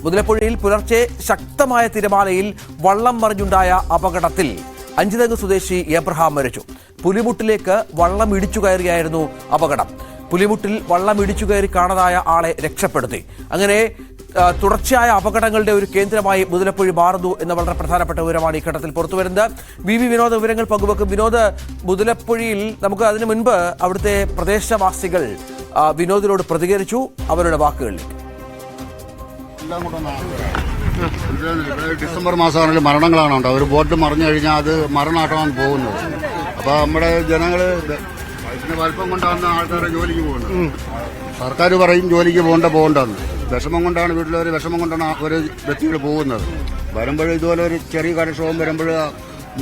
മുതലപ്പുഴയിൽ പുലർച്ചെ ശക്തമായ തിരമാലയിൽ വള്ളം മറിഞ്ഞുണ്ടായ അപകടത്തിൽ അഞ്ചുതെങ്ങ് സ്വദേശി എബ്രഹാം മരിച്ചു. പുലിമുട്ടിലേക്ക് വള്ളം ഇടിച്ചു കയറിയായിരുന്നു അപകടം. പുലിമുട്ടിൽ വള്ളം ഇടിച്ചു കയറി കാണാതായ ആളെ രക്ഷപ്പെടുത്തി. അങ്ങനെ തുടർച്ചയായ അപകടങ്ങളുടെ ഒരു കേന്ദ്രമായി മുതലപ്പുഴ മാറുന്നു എന്ന വളരെ പ്രധാനപ്പെട്ട വിവരമാണ് ഈ ഘട്ടത്തിൽ പുറത്തുവരുന്നത്. വി വിനോദ് വിവരങ്ങൾ പങ്കുവെക്കും. വിനോദ്, മുതലപ്പുഴയിൽ നമുക്ക് അതിനു മുൻപ് അവിടുത്തെ പ്രദേശവാസികൾ വിനോദിനോട് പ്രതികരിച്ചു. അവരുടെ വാക്കുകളിലേക്ക്. ഡിസംബർ മാസമാണെങ്കിൽ മരണങ്ങളാണ് ഉണ്ടാവും. ഒരു ബോട്ട് മറിഞ്ഞു കഴിഞ്ഞാൽ അത് മരണമായിട്ടാണ് പോകുന്നത്. അപ്പൊ നമ്മുടെ ജനങ്ങള് വലിപ്പം കൊണ്ടാണ് ആൾക്കാരെ ജോലിക്ക് പോകുന്നത്. സർക്കാർ പറയും ജോലിക്ക് പോകണ്ടെന്ന്. വിഷമം കൊണ്ടാണ് വീട്ടിലൊരു വിഷമം കൊണ്ടാണ് ഒരു വ്യക്തികൾ പോകുന്നത്. വരുമ്പോൾ ഇതുപോലെ ഒരു ചെറിയ കടക്ഷവും വരുമ്പോൾ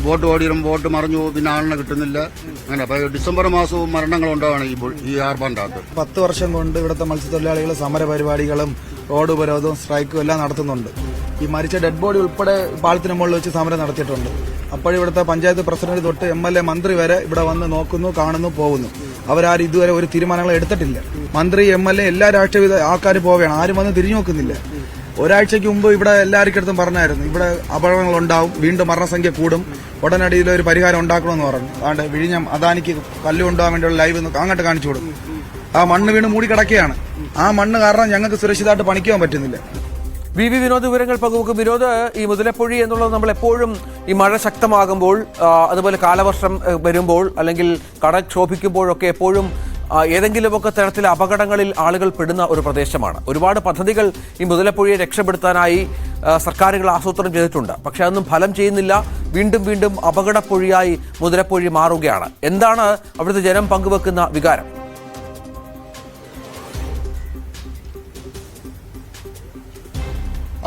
ബോട്ട് ഓടിയും ബോട്ട് മറിഞ്ഞു, പിന്നെ ആളിനെ കിട്ടുന്നില്ല. അങ്ങനെ അപ്പൊ ഡിസംബർ മാസവും മരണങ്ങൾ ഉണ്ടാവാണ് ഈ ആർപ്പാണ്ടകത്ത്. 10 വർഷം കൊണ്ട് ഇവിടുത്തെ മത്സ്യത്തൊഴിലാളികൾ സമര പരിപാടികളും റോഡ് ഉപരോധവും സ്ട്രൈക്കും എല്ലാം നടത്തുന്നുണ്ട്. ഈ മരിച്ച ഡെഡ് ബോഡി ഉൾപ്പെടെ പാളത്തിന് മുകളിൽ വെച്ച് സമരം നടത്തിയിട്ടുണ്ട്. അപ്പോഴിവിടുത്തെ പഞ്ചായത്ത് പ്രസിഡന്റ് തൊട്ട് MLA മന്ത്രി വരെ ഇവിടെ വന്ന് നോക്കുന്നു, കാണുന്നു, പോകുന്നു. അവരാരും ഇതുവരെ ഒരു തീരുമാനങ്ങൾ എടുത്തിട്ടില്ല. മന്ത്രി MLA എല്ലാ രാഷ്ട്രീയ ആൾക്കാർ പോവുകയാണ്, ആരും വന്ന് തിരിഞ്ഞു നോക്കുന്നില്ല. ഒരാഴ്ചയ്ക്ക് മുമ്പ് ഇവിടെ എല്ലാവർക്കും പറഞ്ഞായിരുന്നു ഇവിടെ അപകടങ്ങൾ ഉണ്ടാവും, വീണ്ടും മരണസംഖ്യ കൂടും, ഉടനടി ഇതിലൊരു പരിഹാരം ഉണ്ടാക്കണമെന്ന് പറഞ്ഞു. അതുകൊണ്ട് വിഴിഞ്ഞം അദാനിക്ക് കല്ല് കൊണ്ടുപോകാൻ വേണ്ടിയുള്ള ലൈവ് അങ്ങോട്ട് കാണിച്ചു കൊടുക്കും. ആ മണ്ണ് വീണ് മൂടിക്കിടക്കുകയാണ്. ആ മണ്ണ് കാരണം ഞങ്ങൾക്ക് സുരക്ഷിതമായിട്ട് പണിക്കാൻ പറ്റുന്നില്ല. വി വിനോദ് വിവരങ്ങൾ പങ്കുവെക്കും. വിനോദ്, ഈ മുതലപ്പുഴ എന്നുള്ളത് നമ്മൾ എപ്പോഴും ഈ മഴ ശക്തമാകുമ്പോൾ, അതുപോലെ കാലവർഷം വരുമ്പോൾ, അല്ലെങ്കിൽ കടക്ഷോഭിക്കുമ്പോഴൊക്കെ എപ്പോഴും ഏതെങ്കിലുമൊക്കെ തരത്തിലെ അപകടങ്ങളിൽ ആളുകൾ പെടുന്ന ഒരു പ്രദേശമാണ്. ഒരുപാട് പദ്ധതികൾ ഈ മുതലപ്പുഴയെ രക്ഷപ്പെടുത്താനായി സർക്കാരുകൾ ആസൂത്രണം ചെയ്തിട്ടുണ്ട്. പക്ഷെ അതൊന്നും ഫലം ചെയ്യുന്നില്ല. വീണ്ടും വീണ്ടും അപകടപ്പുഴയായി മുതലപ്പുഴ മാറുകയാണ്. എന്താണ് അവിടുത്തെ ജനം പങ്കുവെക്കുന്ന വികാരം?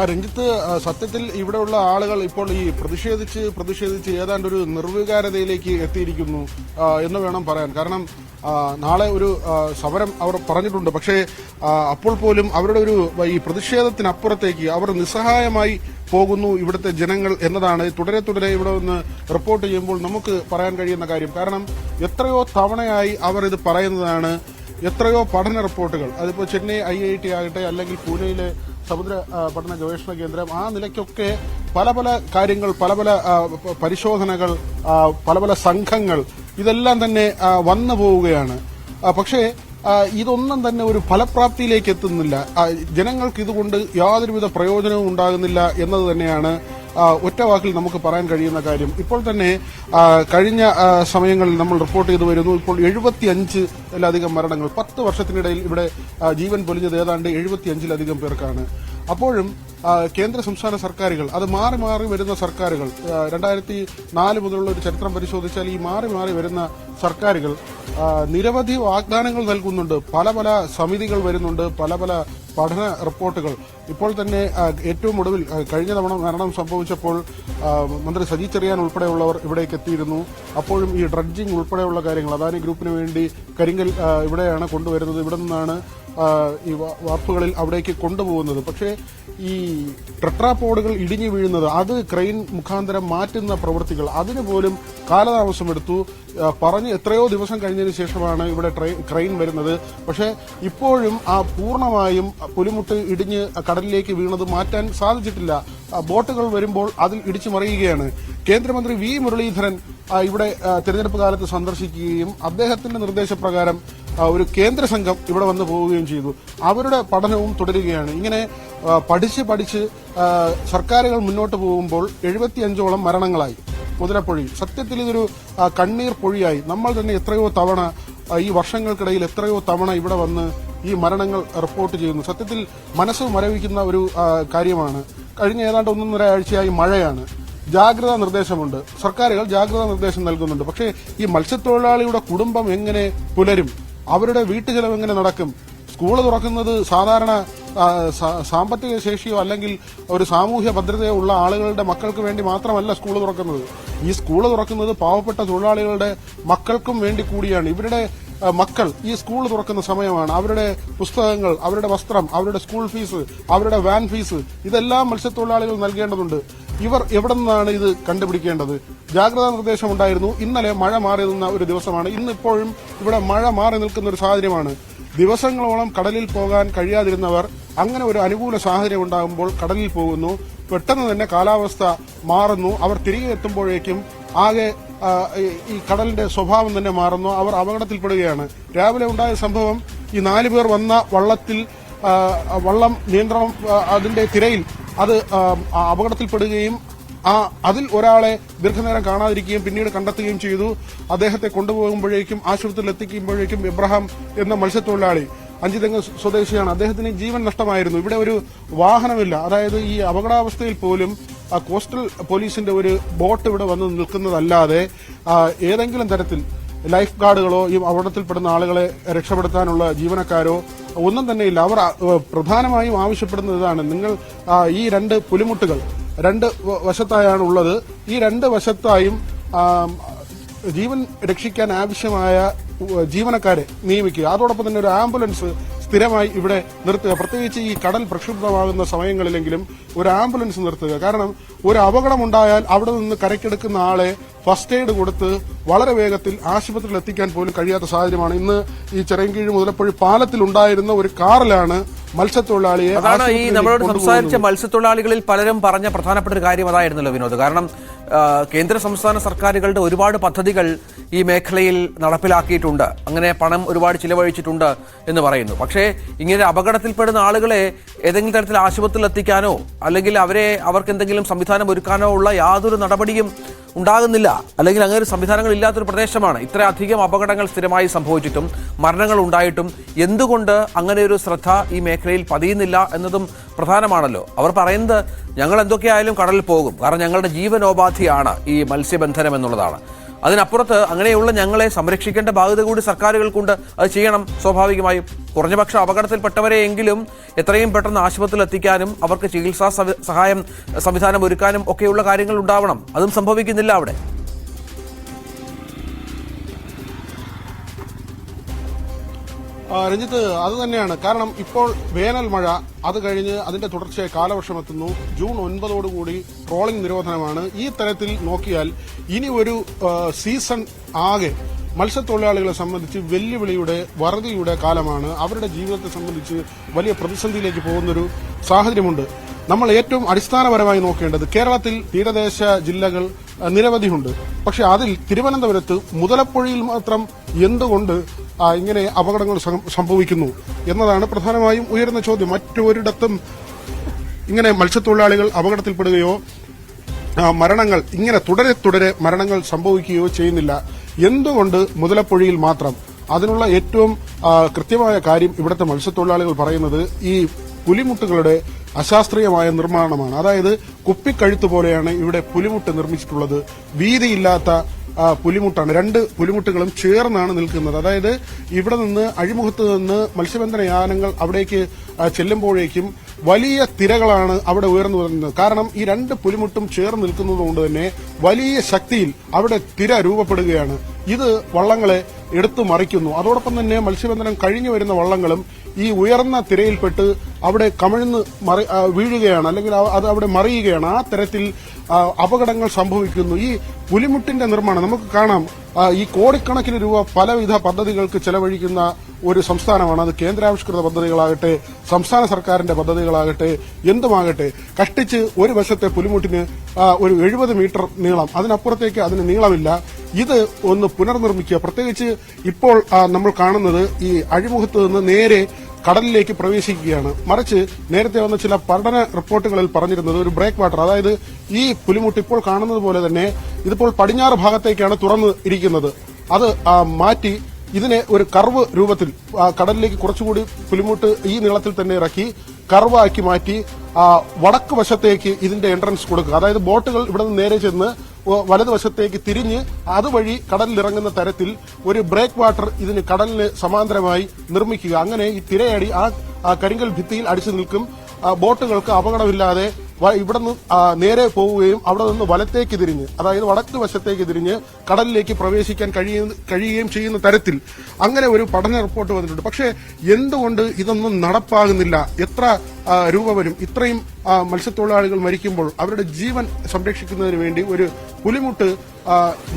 രഞ്ജിത്ത്, സത്യത്തിൽ ഇവിടെയുള്ള ആളുകൾ ഇപ്പോൾ ഈ പ്രതിഷേധിച്ച് ഏതാണ്ട് ഒരു നിർവികാരതയിലേക്ക് എത്തിയിരിക്കുന്നു എന്ന് വേണം പറയാൻ. കാരണം നാളെ ഒരു സമരം അവർ പറഞ്ഞിട്ടുണ്ട്. പക്ഷേ അപ്പോൾ പോലും അവരുടെ ഒരു ഈ പ്രതിഷേധത്തിനപ്പുറത്തേക്ക് അവർ നിസ്സഹായമായി പോകുന്നു ഇവിടുത്തെ ജനങ്ങൾ എന്നതാണ് തുടരെ ഇവിടെ ഒന്ന് റിപ്പോർട്ട് ചെയ്യുമ്പോൾ നമുക്ക് പറയാൻ കഴിയുന്ന കാര്യം. കാരണം എത്രയോ തവണയായി അവർ ഇത് പറയുന്നതാണ്. എത്രയോ പഠന റിപ്പോർട്ടുകൾ, അതിപ്പോൾ ചെന്നൈ IIT ആകട്ടെ, അല്ലെങ്കിൽ പൂനെയിലെ സമുദ്ര പഠന ഗവേഷണ കേന്ദ്രം, ആ നിലയ്ക്കൊക്കെ പല കാര്യങ്ങൾ, പല പരിശോധനകൾ, പല സംഘങ്ങൾ, ഇതെല്ലാം തന്നെ വന്നു പോവുകയാണ്. പക്ഷേ ഇതൊന്നും തന്നെ ഒരു ഫലപ്രാപ്തിയിലേക്ക് എത്തുന്നില്ല. ജനങ്ങൾക്ക് ഇതുകൊണ്ട് യാതൊരുവിധ പ്രയോജനവും ഉണ്ടാകുന്നില്ല എന്നത് തന്നെയാണ് ഒറ്റ വാക്കിൽ നമുക്ക് പറയാൻ കഴിയുന്ന കാര്യം. ഇപ്പോൾ തന്നെ കഴിഞ്ഞ സമയങ്ങളിൽ നമ്മൾ റിപ്പോർട്ട് ചെയ്തു വരുന്നു. ഇപ്പോൾ 75-ലധികം മരണങ്ങൾ 10 വർഷത്തിനിടയിൽ ഇവിടെ ജീവൻ പൊലിഞ്ഞത് ഏതാണ്ട് 75-ലധികം പേർക്കാണ്. അപ്പോഴും കേന്ദ്ര സംസ്ഥാന സർക്കാരുകൾ, അത് മാറി വരുന്ന സർക്കാരുകൾ, 2004 മുതലുള്ള ഒരു ചരിത്രം പരിശോധിച്ചാൽ ഈ മാറി വരുന്ന സർക്കാരുകൾ നിരവധി വാഗ്ദാനങ്ങൾ നൽകുന്നുണ്ട്. പല സമിതികൾ വരുന്നുണ്ട്, പല പഠന റിപ്പോർട്ടുകൾ. ഇപ്പോൾ തന്നെ ഏറ്റവും ഒടുവിൽ കഴിഞ്ഞ തവണ മരണം സംഭവിച്ചപ്പോൾ മന്ത്രി സജി ചെറിയാൻ ഉൾപ്പെടെയുള്ളവർ ഇവിടേക്ക് എത്തിയിരുന്നു. അപ്പോഴും ഈ ഡ്രഡ്ജിംഗ് ഉൾപ്പെടെയുള്ള കാര്യങ്ങൾ, അദാനി ഗ്രൂപ്പിന് വേണ്ടി കരിങ്കൽ ഇവിടെയാണ് കൊണ്ടുവരുന്നത്. ഇവിടെ നിന്നാണ് ഈ വാർപ്പുകളിൽ അവിടേക്ക് കൊണ്ടുപോകുന്നത്. പക്ഷേ ഈ ടെട്രാപോഡുകൾ ഇടിഞ്ഞു വീഴുന്നത്, അത് ക്രെയിൻ മുഖാന്തരം മാറ്റുന്ന പ്രവൃത്തികൾ, അതിന് പോലും കാലതാമസമെടുത്തു. പറഞ്ഞ് എത്രയോ ദിവസം കഴിഞ്ഞതിന് ശേഷമാണ് ഇവിടെ ക്രെയിൻ വരുന്നത്. പക്ഷേ ഇപ്പോഴും പൂർണ്ണമായും പുലിമുട്ട് ഇടിഞ്ഞ് കടലിലേക്ക് വീണത് മാറ്റാൻ സാധിച്ചിട്ടില്ല. ബോട്ടുകൾ വരുമ്പോൾ അതിൽ ഇടിച്ചു മറിയുകയാണ്. കേന്ദ്രമന്ത്രി വി മുരളീധരൻ ഇവിടെ തെരഞ്ഞെടുപ്പ് കാലത്ത് സന്ദർശിക്കുകയും അദ്ദേഹത്തിന്റെ നിർദ്ദേശപ്രകാരം ഒരു കേന്ദ്ര സംഘം ഇവിടെ വന്നു പോവുകയും ചെയ്തു. അവരുടെ പഠനവും തുടരുകയാണ്. ഇങ്ങനെ പഠിച്ച് സർക്കാരുകൾ മുന്നോട്ട് പോകുമ്പോൾ 75ഓളം മരണങ്ങളായി മുതലപ്പുഴയിൽ. സത്യത്തിൽ ഇതൊരു കണ്ണീർ പൊഴിയായി. നമ്മൾ തന്നെ എത്രയോ തവണ ഈ വർഷങ്ങൾക്കിടയിൽ എത്രയോ തവണ ഇവിടെ വന്ന് ഈ മരണങ്ങൾ റിപ്പോർട്ട് ചെയ്യുന്നു. സത്യത്തിൽ മനസ്സ് മരവിക്കുന്ന ഒരു കാര്യമാണ്. കഴിഞ്ഞ ഏതാണ്ട് 1.5 ആഴ്ചയായി മഴയാണ്. ജാഗ്രതാ നിർദ്ദേശമുണ്ട്, സർക്കാരുകൾ ജാഗ്രതാ നിർദ്ദേശം നൽകുന്നുണ്ട്. പക്ഷേ ഈ മത്സ്യത്തൊഴിലാളിയുടെ കുടുംബം എങ്ങനെ പുലരും? അവരുടെ വീട്ടുചെലവ് എങ്ങനെ നടക്കും? സ്കൂള് തുറക്കുന്നത് സാധാരണ സാമ്പത്തിക ശേഷിയോ അല്ലെങ്കിൽ ഒരു സാമൂഹ്യ ഭദ്രതയോ ഉള്ള ആളുകളുടെ മക്കൾക്ക് വേണ്ടി മാത്രമല്ല സ്കൂള് തുറക്കുന്നത്. ഈ സ്കൂള് തുറക്കുന്നത് പാവപ്പെട്ട തൊഴിലാളികളുടെ മക്കൾക്കും വേണ്ടി കൂടിയാണ്. ഇവരുടെ മക്കൾ ഈ സ്കൂൾ തുറക്കുന്ന സമയമാണ്. അവരുടെ പുസ്തകങ്ങൾ, അവരുടെ വസ്ത്രം, അവരുടെ സ്കൂൾ ഫീസ്, അവരുടെ വാൻ ഫീസ്, ഇതെല്ലാം മത്സ്യത്തൊഴിലാളികൾ നൽകേണ്ടതുണ്ട്. ഇവർ എവിടെ നിന്നാണ് ഇത് കണ്ടുപിടിക്കേണ്ടത്? ജാഗ്രതാ നിർദ്ദേശമുണ്ടായിരുന്നു. ഇന്നലെ മഴ മാറി നിന്ന ഒരു ദിവസമാണ്. ഇന്നിപ്പോഴും ഇവിടെ മഴ മാറി നിൽക്കുന്ന ഒരു സാഹചര്യമാണ്. ദിവസങ്ങളോളം കടലിൽ പോകാൻ കഴിയാതിരുന്നവർ അങ്ങനെ ഒരു അനുകൂല സാഹചര്യം ഉണ്ടാകുമ്പോൾ കടലിൽ പോകുന്നു. പെട്ടെന്ന് തന്നെ കാലാവസ്ഥ മാറുന്നു. അവർ തിരികെ എത്തുമ്പോഴേക്കും ആകെ ഈ കടലിന്റെ സ്വഭാവം തന്നെ മാറുന്നു. അവർ അപകടത്തിൽപ്പെടുകയാണ്. രാവിലെ ഉണ്ടായ സംഭവം, ഈ 4 പേർ വന്ന വള്ളം നിയന്ത്രണം അതിന്റെ തിരയിൽ അത് അപകടത്തിൽപ്പെടുകയും അതിൽ ഒരാളെ ദീർഘനേരം കാണാതിരിക്കുകയും പിന്നീട് കണ്ടെത്തുകയും ചെയ്തു. അദ്ദേഹത്തെ കൊണ്ടുപോകുമ്പോഴേക്കും ആശുപത്രിയിൽ എത്തിക്കുമ്പോഴേക്കും ഇബ്രാഹിം എന്ന മത്സ്യത്തൊഴിലാളി അഞ്ചുതെങ്ങ് സ്വദേശിയാണ്. അദ്ദേഹത്തിന് ജീവൻ നഷ്ടമായിരുന്നു. ഇവിടെ ഒരു വാഹനമില്ല. അതായത് ഈ അപകടാവസ്ഥയിൽ പോലും കോസ്റ്റൽ പോലീസിന്റെ ഒരു ബോട്ട് ഇവിടെ വന്ന് നിൽക്കുന്നതല്ലാതെ ഏതെങ്കിലും തരത്തിൽ ലൈഫ് ഗാർഡുകളോ ഈ അപകടത്തിൽപ്പെടുന്ന ആളുകളെ രക്ഷപ്പെടുത്താനുള്ള ജീവനക്കാരോ ഒന്നും തന്നെയില്ല. അവർ പ്രധാനമായും ആവശ്യപ്പെടുന്നത് ഇതാണ്: നിങ്ങൾ ഈ 2 പുലിമുട്ടുകൾ 2 വശത്തായാണ് ഉള്ളത്. ഈ 2 വശത്തായും ജീവൻ രക്ഷിക്കാൻ ആവശ്യമായ ജീവനക്കാരെ നിയമിക്കുക. അതോടൊപ്പം തന്നെ ഒരു ആംബുലൻസ് സ്ഥിരമായി ഇവിടെ നിർത്തുക. പ്രത്യേകിച്ച് ഈ കടൽ പ്രക്ഷുബ്ധമാകുന്ന സമയങ്ങളിലെങ്കിലും ഒരു ആംബുലൻസ് നിർത്തുക. കാരണം ഒരു അപകടമുണ്ടായാൽ അവിടെ നിന്ന് കരയ്ക്കെടുക്കുന്ന ആളെ ഫസ്റ്റ് എയ്ഡ് കൊടുത്ത് വളരെ വേഗത്തിൽ ആശുപത്രിയിൽ എത്തിക്കാൻ പോലും കഴിയാത്ത സാഹചര്യമാണ്. ഇന്ന് ഈ ചിറയൻകീഴ് മുതലപ്പുഴ പാലത്തിലുണ്ടായിരുന്ന ഒരു കാറിലാണ് മത്സ്യത്തൊഴിലാളിയെ. അതാണ് ഈ നമ്മളോട് സംസാരിച്ച മത്സ്യത്തൊഴിലാളികളിൽ പലരും പറഞ്ഞ പ്രധാനപ്പെട്ട ഒരു കാര്യം അതായിരുന്നല്ലോ വിനോദ്. കാരണം കേന്ദ്ര സംസ്ഥാന സർക്കാരുകളുടെ ഒരുപാട് പദ്ധതികൾ ഈ മേഖലയിൽ നടപ്പിലാക്കിയിട്ടുണ്ട്, അങ്ങനെ പണം ഒരുപാട് ചിലവഴിച്ചിട്ടുണ്ട് എന്ന് പറയുന്നു. പക്ഷേ ഇങ്ങനെ അപകടത്തിൽപ്പെടുന്ന ആളുകളെ ഏതെങ്കിലും തരത്തിൽ ആശുപത്രിയിൽ എത്തിക്കാനോ അല്ലെങ്കിൽ അവർക്ക് എന്തെങ്കിലും സംവിധാനം ഒരുക്കാനോ ഉള്ള യാതൊരു നടപടിയും ഉണ്ടാകുന്നില്ല. അല്ലെങ്കിൽ അങ്ങനെ ഒരു സംവിധാനങ്ങൾ ഇല്ലാത്തൊരു പ്രദേശമാണ്. ഇത്രയധികം അപകടങ്ങൾ സ്ഥിരമായി സംഭവിച്ചിട്ടും മരണങ്ങൾ ഉണ്ടായിട്ടും എന്തുകൊണ്ട് അങ്ങനെ ഒരു ശ്രദ്ധ ഈ മേഖലയിൽ പതിയുന്നില്ല എന്നതും പ്രധാനമാണല്ലോ. അവർ പറയുന്നത് ഞങ്ങൾ എന്തൊക്കെയായാലും കടലിൽ പോകും, കാരണം ഞങ്ങളുടെ ജീവനോപാധിയാണ് ഈ മത്സ്യബന്ധനം എന്നുള്ളതാണ്. അതിനപ്പുറത്ത് അങ്ങനെയുള്ള ഞങ്ങളെ സംരക്ഷിക്കേണ്ട ബാധ്യത കൂടി സർക്കാരുകൾക്കുണ്ട്. അത് ചെയ്യണം സ്വാഭാവികമായും. കുറഞ്ഞപക്ഷം അപകടത്തിൽപ്പെട്ടവരെയെങ്കിലും എത്രയും പെട്ടെന്ന് ആശുപത്രിയിൽ എത്തിക്കാനും അവർക്ക് ചികിത്സാ സഹായം സംവിധാനം ഒരുക്കാനും ഒക്കെയുള്ള കാര്യങ്ങൾ ഉണ്ടാവണം. അതും സംഭവിക്കുന്നില്ല അവിടെ. രഞ്ജിത്ത്, അത് തന്നെയാണ് കാരണം. ഇപ്പോൾ വേനൽ മഴ, അത് കഴിഞ്ഞ് അതിന്റെ തുടർച്ചയായി കാലവർഷം എത്തുന്നു. ജൂൺ 9 ട്രോളിംഗ് നിരോധനമാണ്. ഈ തരത്തിൽ നോക്കിയാൽ ഇനി ഒരു സീസൺ ആകെ മത്സ്യത്തൊഴിലാളികളെ സംബന്ധിച്ച് വെല്ലുവിളിയുടെ വറുതിയുടെ കാലമാണ്. അവരുടെ ജീവിതത്തെ സംബന്ധിച്ച് വലിയ പ്രതിസന്ധിയിലേക്ക് പോകുന്നൊരു സാഹചര്യമുണ്ട്. നമ്മൾ ഏറ്റവും അടിസ്ഥാനപരമായി നോക്കേണ്ടത്, കേരളത്തിൽ തീരദേശ ജില്ലകൾ നിരവധിയുണ്ട്. പക്ഷെ അതിൽ തിരുവനന്തപുരത്ത് മുതലപ്പുഴയിൽ മാത്രം എന്തുകൊണ്ട് ഇങ്ങനെ അപകടങ്ങൾ സംഭവിക്കുന്നു എന്നതാണ് പ്രധാനമായും ഉയരുന്ന ചോദ്യം. മറ്റൊരിടത്തും ഇങ്ങനെ മത്സ്യത്തൊഴിലാളികൾ അപകടത്തിൽപ്പെടുകയോ മരണങ്ങൾ ഇങ്ങനെ തുടരെ മരണങ്ങൾ സംഭവിക്കുകയോ ചെയ്യുന്നില്ല. എന്തുകൊണ്ട് മുതലപ്പുഴയിൽ മാത്രം? അതിനുള്ള ഏറ്റവും കൃത്യമായ കാര്യം ഇവിടുത്തെ മത്സ്യത്തൊഴിലാളികൾ പറയുന്നത് ഈ പുലിമുട്ടുകളുടെ അശാസ്ത്രീയമായ നിർമ്മാണമാണ്. അതായത് കുപ്പിക്കഴുത്ത് പോലെയാണ് ഇവിടെ പുലിമുട്ട് നിർമ്മിച്ചിട്ടുള്ളത്. വീതിയില്ലാത്ത പുലിമുട്ടാണ്. 2 പുലിമുട്ടുകളും ചേർന്നാണ് നിൽക്കുന്നത്. അതായത് ഇവിടെ നിന്ന് അഴിമുഖത്ത് നിന്ന് മത്സ്യബന്ധന യാനങ്ങൾ അവിടേക്ക് ചെല്ലുമ്പോഴേക്കും വലിയ തിരകളാണ് അവിടെ ഉയർന്നു വരുന്നത്. കാരണം ഈ 2 പുലിമുട്ടും ചേർന്ന് നിൽക്കുന്നതുകൊണ്ട് തന്നെ വലിയ ശക്തിയിൽ അവിടെ തിര രൂപപ്പെടുകയാണ്. ഇത് വള്ളങ്ങളെ എടുത്തു മറിക്കുന്നു. അതോടൊപ്പം തന്നെ മത്സ്യബന്ധനം കഴിഞ്ഞു വരുന്ന വള്ളങ്ങളും ഈ ഉയർന്ന തിരയിൽപ്പെട്ട് അവിടെ കമിഴ്ന്ന് വീഴുകയാണ്, അല്ലെങ്കിൽ അത് അവിടെ മറിയുകയാണ്. ആ തരത്തിൽ അപകടങ്ങൾ സംഭവിക്കുന്നു. ഈ പുലിമുട്ടിന്റെ നിർമ്മാണം നമുക്ക് കാണാം. ഈ കോടിക്കണക്കിന് രൂപ പലവിധ പദ്ധതികൾക്ക് ചെലവഴിക്കുന്ന ഒരു സംസ്ഥാനമാണ്. അത് കേന്ദ്രാവിഷ്കൃത പദ്ധതികളാകട്ടെ, സംസ്ഥാന സർക്കാരിന്റെ പദ്ധതികളാകട്ടെ, എന്തുമാകട്ടെ, കഷ്ടിച്ച് ഒരു വശത്തെ പുലിമുട്ടിന് ഒരു 70 മീറ്റർ നീളം, അതിനപ്പുറത്തേക്ക് അതിന് നീളമില്ല. ഇത് ഒന്ന് പുനർനിർമ്മിക്കുക. പ്രത്യേകിച്ച് ഇപ്പോൾ നമ്മൾ കാണുന്നത് ഈ അഴിമുഖത്ത് നിന്ന് നേരെ കടലിലേക്ക് പ്രവേശിക്കുകയാണ്. മറിച്ച് നേരത്തെ വന്ന ചില പഠന റിപ്പോർട്ടുകളിൽ പറഞ്ഞിരുന്നത് ഒരു ബ്രേക്ക് വാട്ടർ, അതായത് ഈ പുലിമുട്ട് ഇപ്പോൾ കാണുന്നത് പോലെ തന്നെ ഇതിപ്പോൾ പടിഞ്ഞാറ് ഭാഗത്തേക്കാണ് തുറന്നു ഇരിക്കുന്നത്. അത് മാറ്റി ഇതിനെ ഒരു കർവ് രൂപത്തിൽ കടലിലേക്ക് കുറച്ചുകൂടി പുലിമുട്ട് ഈ നീളത്തിൽ തന്നെ ഇറക്കി കർവാക്കി മാറ്റി വടക്ക് വശത്തേക്ക് ഇതിന്റെ എൻട്രൻസ് കൊടുക്കുക. അതായത് ബോട്ടുകൾ ഇവിടെ നിന്ന് നേരെ ചെന്ന് വലതുവശത്തേക്ക് തിരിഞ്ഞ് അതുവഴി കടലിലിറങ്ങുന്ന തരത്തിൽ ഒരു ബ്രേക്ക് വാട്ടർ ഇതിന് കടലിന് സമാന്തരമായി നിർമ്മിക്കുക. അങ്ങനെ ഈ തിരയടി ആ കരിങ്കൽ ഭിത്തിയിൽ അടിച്ചു നിൽക്കും. ബോട്ടുകൾക്ക് അപകടമില്ലാതെ ഇവിടെ നിന്ന് നേരെ പോവുകയും അവിടെ നിന്ന് വലത്തേക്ക് തിരിഞ്ഞ്, അതായത് വടക്ക് വശത്തേക്ക് തിരിഞ്ഞ് കടലിലേക്ക് പ്രവേശിക്കാൻ കഴിയുകയും ചെയ്യുന്ന തരത്തിൽ അങ്ങനെ ഒരു പഠന റിപ്പോർട്ട് വന്നിട്ടുണ്ട്. പക്ഷേ എന്തുകൊണ്ട് ഇതൊന്നും നടപ്പാകുന്നില്ല? എത്ര രൂപ വരും? ഇത്രയും മത്സ്യത്തൊഴിലാളികൾ മരിക്കുമ്പോൾ അവരുടെ ജീവൻ സംരക്ഷിക്കുന്നതിന് വേണ്ടി ഒരു പുലിമുട്ട്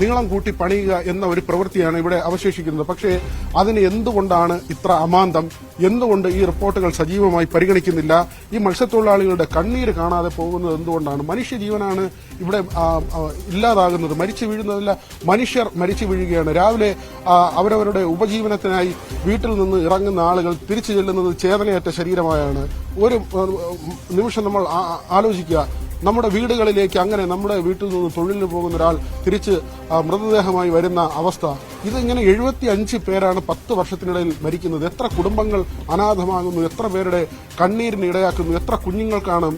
നീളം കൂട്ടി പണിയുക എന്ന ഒരു പ്രവൃത്തിയാണ് ഇവിടെ അവശേഷിക്കുന്നത്. പക്ഷേ അതിന് എന്തുകൊണ്ടാണ് ഇത്ര അമാന്തം? എന്തുകൊണ്ട് ഈ റിപ്പോർട്ടുകൾ സജീവമായി പരിഗണിക്കുന്നില്ല? ഈ മത്സ്യത്തൊഴിലാളികളുടെ കണ്ണീര് കാണാതെ പോകുന്നത് എന്തുകൊണ്ടാണ്? മനുഷ്യജീവനാണ് ഇവിടെ ഇല്ലാതാകുന്നത്, മരിച്ചു വീഴുന്നതല്ല, മനുഷ്യർ മരിച്ചു വീഴുകയാണ്. രാവിലെ അവരവരുടെ ഉപജീവനത്തിനായി വീട്ടിൽ നിന്ന് ഇറങ്ങുന്ന ആളുകൾ തിരിച്ചു ചെല്ലുന്നത് ചേതനയേറ്റ ശരീരമായാണ്. ഒരു നിമിഷം നമ്മൾ ആലോചിക്കുക, നമ്മുടെ വീടുകളിലേക്ക് അങ്ങനെ നമ്മുടെ വീട്ടിൽ നിന്ന് തൊഴിലിന് പോകുന്ന ഒരാൾ തിരിച്ച് മൃതദേഹമായി വരുന്ന അവസ്ഥ. ഇതിങ്ങനെ 75 പേരാണ് 10 വർഷത്തിനിടയിൽ മരിക്കുന്നത്. എത്ര കുടുംബങ്ങൾ അനാഥമാകുന്നു, എത്ര പേരുടെ കണ്ണീരിന് ഇടയാക്കുന്നു, എത്ര കുഞ്ഞുങ്ങൾക്കാണ്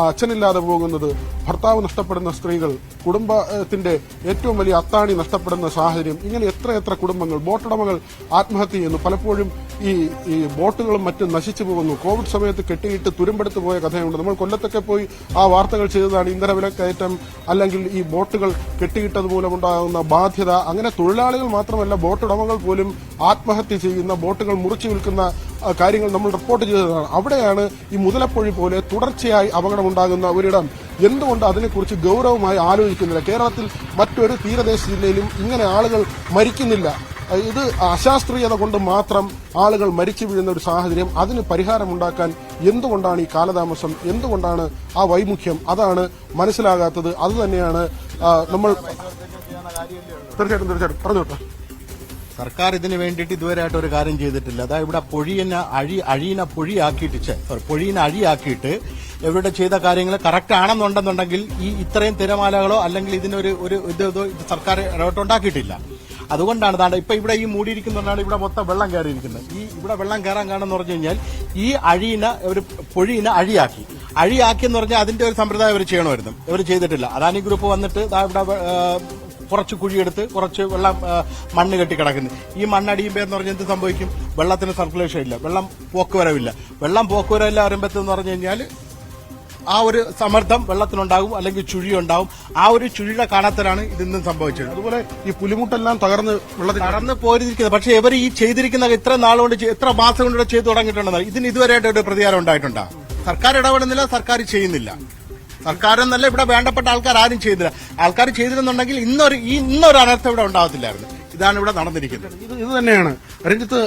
അച്ഛനില്ലാതെ പോകുന്നത്, ഭർത്താവ് നഷ്ടപ്പെടുന്ന സ്ത്രീകൾ, കുടുംബത്തിന്റെ ഏറ്റവും വലിയ അത്താണി നഷ്ടപ്പെടുന്ന സാഹചര്യം. ഇങ്ങനെ എത്ര കുടുംബങ്ങൾ, ബോട്ടുടമകൾ ആത്മഹത്യ ചെയ്യുന്നു. പലപ്പോഴും ഈ ബോട്ടുകളും മറ്റും നശിച്ചു പോകുന്നു. കോവിഡ് സമയത്ത് കെട്ടിയിട്ട് തുരുമ്പെടുത്ത് പോയ കഥയുണ്ട്. നമ്മൾ കൊല്ലത്തൊക്കെ പോയി ആ വാർത്തകൾ ചെയ്തതാണ്. ഇന്ധനവിലക്കയറ്റം, അല്ലെങ്കിൽ ഈ ബോട്ടുകൾ കെട്ടിയിട്ടത് മൂലമുണ്ടാകുന്ന ബാധ്യത. അങ്ങനെ തൊഴിലാളികൾ മാത്രമല്ല, ബോട്ടുടമകൾ പോലും ആത്മഹത്യ ചെയ്യുന്ന, ബോട്ടുകൾ മുറിച്ചു വിൽക്കുന്ന കാര്യങ്ങൾ നമ്മൾ റിപ്പോർട്ട് ചെയ്തതാണ്. അവിടെയാണ് ഈ മുതലപ്പൊഴി പോലെ തുടർച്ചയായി അപകടമുണ്ടാകുന്ന ഒരിടം. എന്തുകൊണ്ട് അതിനെക്കുറിച്ച് ഗൌരവമായി ആലോചിക്കുന്നില്ല? കേരളത്തിൽ മറ്റൊരു തീരദേശ ജില്ലയിലും ഇങ്ങനെ ആളുകൾ മരിക്കുന്നില്ല. ഇത് അശാസ്ത്രീയത കൊണ്ട് മാത്രം ആളുകൾ മരിച്ചു വീഴുന്ന ഒരു സാഹചര്യം. അതിന് പരിഹാരമുണ്ടാക്കാൻ എന്തുകൊണ്ടാണ് ഈ കാലതാമസം? എന്തുകൊണ്ടാണ് ആ വൈമുഖ്യം? അതാണ് മനസ്സിലാകാത്തത്. അതുതന്നെയാണ് നമ്മൾ തീർച്ചയായിട്ടും പറഞ്ഞോട്ടെ. സർക്കാർ ഇതിനു വേണ്ടിയിട്ട് ഇതുവരെയായിട്ട് ഒരു കാര്യം ചെയ്തിട്ടില്ല. അതായത് ഇവിടെ പൊഴീനെ അഴിയാക്കിയിട്ട് ഇവിടെ ചെയ്ത കാര്യങ്ങൾ കറക്റ്റ് ആണെന്നുണ്ടെന്നുണ്ടെങ്കിൽ ഈ ഇത്രയും തിരമാലകളോ അല്ലെങ്കിൽ ഇതിനൊരു ഇത് സർക്കാർ ഇടപെട്ടുണ്ടാക്കിയിട്ടില്ല. അതുകൊണ്ടാണ് താണ്ട ഇപ്പൊ ഇവിടെ ഈ മൂടിയിരിക്കുന്നതുകൊണ്ടാണ് ഇവിടെ മൊത്തം വെള്ളം കയറിയിരിക്കുന്നത്. ഈ ഇവിടെ വെള്ളം കയറാൻ കാണുമെന്ന് പറഞ്ഞു കഴിഞ്ഞാൽ ഈ പൊഴീനെ അഴിയാക്കി എന്ന് പറഞ്ഞാൽ അതിന്റെ ഒരു സമ്പ്രദായം ഇവർ ചെയ്യണമായിരുന്നു. ഇവർ ചെയ്തിട്ടില്ല. അദാനി ഗ്രൂപ്പ് വന്നിട്ട് ഇവിടെ കുറച്ച് കുഴിയെടുത്ത് കുറച്ച് വെള്ളം മണ്ണ് കെട്ടി കിടക്കുന്നു. ഈ മണ്ണടിയുമ്പോൾ എന്ന് പറഞ്ഞാൽ എന്ത് സംഭവിക്കും? വെള്ളത്തിന് സർക്കുലേഷൻ ഇല്ല, വെള്ളം പോക്കുവരവില്ല. വെള്ളം പോക്കുവരവില്ല വരുമ്പോഴത്തെന്ന് പറഞ്ഞു കഴിഞ്ഞാൽ ആ ഒരു സമ്മർദ്ദം വെള്ളത്തിനുണ്ടാകും, അല്ലെങ്കിൽ ചുഴിയുണ്ടാവും. ആ ഒരു ചുഴിയുടെ കാണാത്തലാണ് ഇതൊന്നും സംഭവിച്ചത്. അതുപോലെ ഈ പുലിമുട്ടെല്ലാം തകർന്ന് പോയിരിക്കുന്നത്. പക്ഷേ ഇവർ ഈ ചെയ്തിരിക്കുന്ന ഇത്ര നാളുകൊണ്ട് എത്ര മാസം കൊണ്ട് ചെയ്തു തുടങ്ങിയിട്ടുണ്ടെന്ന് ഇതിന് ഇതുവരെയായിട്ട് ഒരു പ്രതികാരം ഉണ്ടായിട്ടുണ്ടോ? സർക്കാർ ഇടപെടുന്നില്ല, സർക്കാർ ചെയ്യുന്നില്ല. സർക്കാരെന്നല്ല, ഇവിടെ വേണ്ടപ്പെട്ട ആൾക്കാർ ആരും ചെയ്തില്ല. ആൾക്കാർ ചെയ്തിരുന്നുണ്ടെങ്കിൽ ഇന്നൊരു അനർത്ഥം ഇവിടെ ഉണ്ടാകത്തില്ലായിരുന്നു. ഇതാണ് ഇവിടെ നടന്നിരിക്കുന്നത്. ഇത് തന്നെയാണ് രഞ്ജിത്ത്.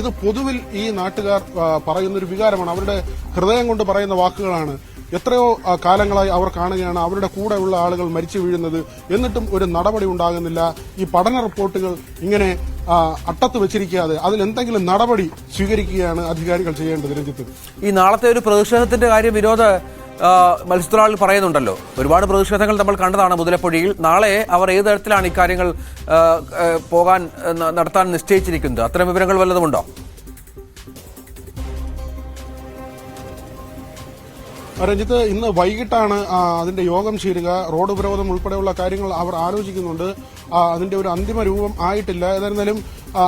ഇത് പൊതുവിൽ ഈ നാട്ടുകാർ പറയുന്നൊരു വികാരമാണ്. അവരുടെ ഹൃദയം കൊണ്ട് പറയുന്ന വാക്കുകളാണ്. എത്രയോ കാലങ്ങളായി അവർ കാണുകയാണ് അവരുടെ കൂടെയുള്ള ആളുകൾ മരിച്ചു വീഴുന്നത്. എന്നിട്ടും ഒരു നടപടി ഉണ്ടാകുന്നില്ല. ഈ പഠന റിപ്പോർട്ടുകൾ ഇങ്ങനെ അട്ടത്ത് വെച്ചിരിക്കാതെ അതിലെന്തെങ്കിലും നടപടി സ്വീകരിക്കുകയാണ് അധികാരികൾ ചെയ്യേണ്ടത്. രഞ്ജിത്ത്, ഈ നാളത്തെ ഒരു പ്രതിഷേധത്തിന്റെ കാര്യം വിനോദ് മത്സ്യത്തൊഴിലാളികൾ പറയുന്നുണ്ടല്ലോ. ഒരുപാട് പ്രതിഷേധങ്ങൾ നമ്മൾ കണ്ടതാണ് മുതലപ്പൊഴിയിൽ. നാളെ അവർ ഏത് തരത്തിലാണ് ഇക്കാര്യങ്ങൾ നടത്താൻ നിശ്ചയിച്ചിരിക്കുന്നത്? അത്തരം വിവരങ്ങൾ വല്ലതുമുണ്ടോ? രഞ്ജിത്ത്, ഇന്ന് വൈകിട്ടാണ് അതിന്റെ യോഗം ചേരുക. റോഡ് ഉപരോധം ഉൾപ്പെടെയുള്ള കാര്യങ്ങൾ അവർ ആലോചിക്കുന്നുണ്ട്. അതിന്റെ ഒരു അന്തിമ രൂപം ആയിട്ടില്ല. ഏതായിരുന്നാലും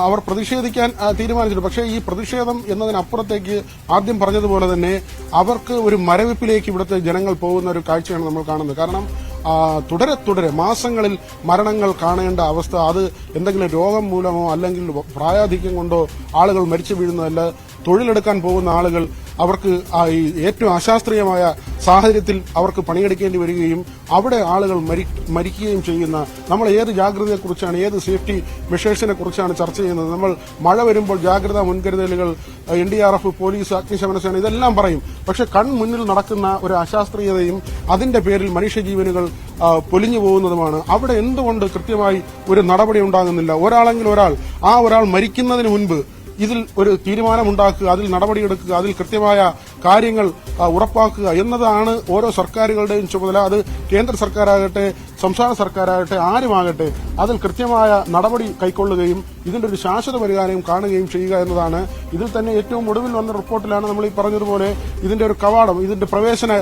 അവർ പ്രതിഷേധിക്കാൻ തീരുമാനിച്ചിട്ടുണ്ട്. പക്ഷേ ഈ പ്രതിഷേധം എന്നതിനപ്പുറത്തേക്ക് ആദ്യം പറഞ്ഞതുപോലെ തന്നെ അവർക്ക് ഒരു മരവിപ്പിലേക്ക് ഇവിടുത്തെ ജനങ്ങൾ പോകുന്ന ഒരു കാഴ്ചയാണ് നമ്മൾ കാണുന്നത്. കാരണം തുടരെ മാസങ്ങളിൽ മരണങ്ങൾ കാണേണ്ട അവസ്ഥ, അത് എന്തെങ്കിലും രോഗം മൂലമോ അല്ലെങ്കിൽ പ്രായാധിക്യം കൊണ്ടോ ആളുകൾ മരിച്ചു വീഴുന്നതല്ല. തൊഴിലെടുക്കാൻ പോകുന്ന ആളുകൾ അവർക്ക് ഈ ഏറ്റവും അശാസ്ത്രീയമായ സാഹചര്യത്തിൽ അവർക്ക് പണിയെടുക്കേണ്ടി വരികയും അവിടെ ആളുകൾ മരിക്കുകയും ചെയ്യുന്ന, നമ്മൾ ഏത് ജാഗ്രതയെക്കുറിച്ചാണ്, ഏത് സേഫ്റ്റി മെഷേഴ്സിനെ കുറിച്ചാണ് ചർച്ച ചെയ്യുന്നത്? നമ്മൾ മഴ വരുമ്പോൾ ജാഗ്രതാ മുൻകരുതലുകൾ, NDRF, പോലീസ്, അഗ്നിശമന സേന ഇതെല്ലാം പറയും. പക്ഷെ കൺമുന്നിൽ നടക്കുന്ന ഒരു അശാസ്ത്രീയതയും അതിന്റെ പേരിൽ മനുഷ്യജീവനുകൾ പൊലിഞ്ഞു പോകുന്നതുമാണ്. അവിടെ എന്തുകൊണ്ട് കൃത്യമായി ഒരു നടപടി ഉണ്ടാകുന്നില്ല? ഒരാളെങ്കിലും ഒരാൾ മരിക്കുന്നതിന് മുൻപ് ഇതിൽ ഒരു തീരുമാനമുണ്ടാക്കുക, അതിൽ നടപടിയെടുക്കുക, അതിൽ കൃത്യമായ കാര്യങ്ങൾ ഉറപ്പാക്കുക എന്നതാണ് ഓരോ സർക്കാരുകളുടെയും ചുമതല. അത് കേന്ദ്ര സർക്കാരാകട്ടെ, സംസ്ഥാന സർക്കാരാകട്ടെ, ആരുമാകട്ടെ, അതിൽ കൃത്യമായ നടപടി കൈക്കൊള്ളുകയും ഇതിന്റെ ഒരു ശാശ്വത പരിഹാരം കാണുകയും ചെയ്യുക എന്നതാണ്. ഇതിൽ തന്നെ ഏറ്റവും ഒടുവിൽ വന്ന റിപ്പോർട്ടിലാണ് നമ്മൾ ഈ പറഞ്ഞതുപോലെ ഇതിന്റെ ഒരു കവാടം, ഇതിന്റെ പ്രവേശന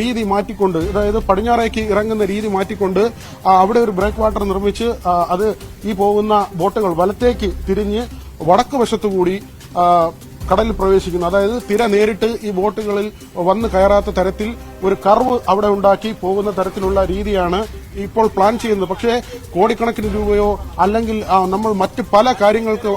രീതി മാറ്റിക്കൊണ്ട്, അതായത് പടിഞ്ഞാറേക്ക് ഇറങ്ങുന്ന രീതി മാറ്റിക്കൊണ്ട് അവിടെ ഒരു ബ്രേക്ക് വാട്ടർ നിർമ്മിച്ച് അത് ഈ പോകുന്ന ബോട്ടുകൾ വലത്തേക്ക് തിരിഞ്ഞ് വടക്ക് വശത്തുകൂടി കടലിൽ പ്രവേശിക്കുന്നു. അതായത് തിര നേരിട്ട് ഈ ബോട്ടുകളിൽ വന്ന് കയറാത്ത തരത്തിൽ ഒരു കർവ് അവിടെ ഉണ്ടാക്കി പോകുന്ന തരത്തിലുള്ള രീതിയാണ് ഇപ്പോൾ പ്ലാൻ ചെയ്യുന്നത്. പക്ഷേ കോടിക്കണക്കിന് രൂപയോ അല്ലെങ്കിൽ നമ്മൾ മറ്റ് പല കാര്യങ്ങൾക്ക്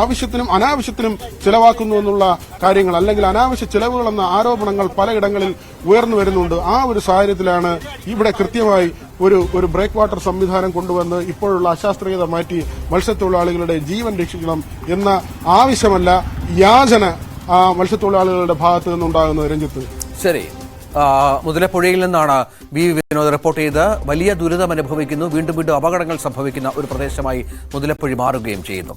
ആവശ്യത്തിനും അനാവശ്യത്തിനും ചിലവാക്കുന്നു എന്നുള്ള കാര്യങ്ങൾ, അല്ലെങ്കിൽ അനാവശ്യ ചിലവുകൾ എന്ന ആരോപണങ്ങൾ പലയിടങ്ങളിൽ ഉയർന്നു വരുന്നുണ്ട്. ആ ഒരു സാഹചര്യത്തിലാണ് ഇവിടെ കൃത്യമായി ഒരു ബ്രേക്ക് വാട്ടർ സംവിധാനം കൊണ്ടുവന്ന് ഇപ്പോഴുള്ള അശാസ്ത്രീയത മാറ്റി മത്സ്യത്തൊഴിലാളികളുടെ ജീവൻ രക്ഷിക്കണം എന്ന ആവശ്യമല്ല, യാചന മത്സ്യത്തൊഴിലാളികളുടെ ഭാഗത്ത് നിന്നുണ്ടാകുന്നത്. രഞ്ജിത്ത്, ശരി. മുതലപ്പുഴയിൽ നിന്നാണ് വി വിനോദ് റിപ്പോർട്ട് ചെയ്ത്. വലിയ ദുരിതം അനുഭവിക്കുന്നു, വീണ്ടും വീണ്ടും അപകടങ്ങൾ സംഭവിക്കുന്ന ഒരു പ്രദേശമായി മുതലപ്പുഴ മാറുകയും ചെയ്യുന്നു.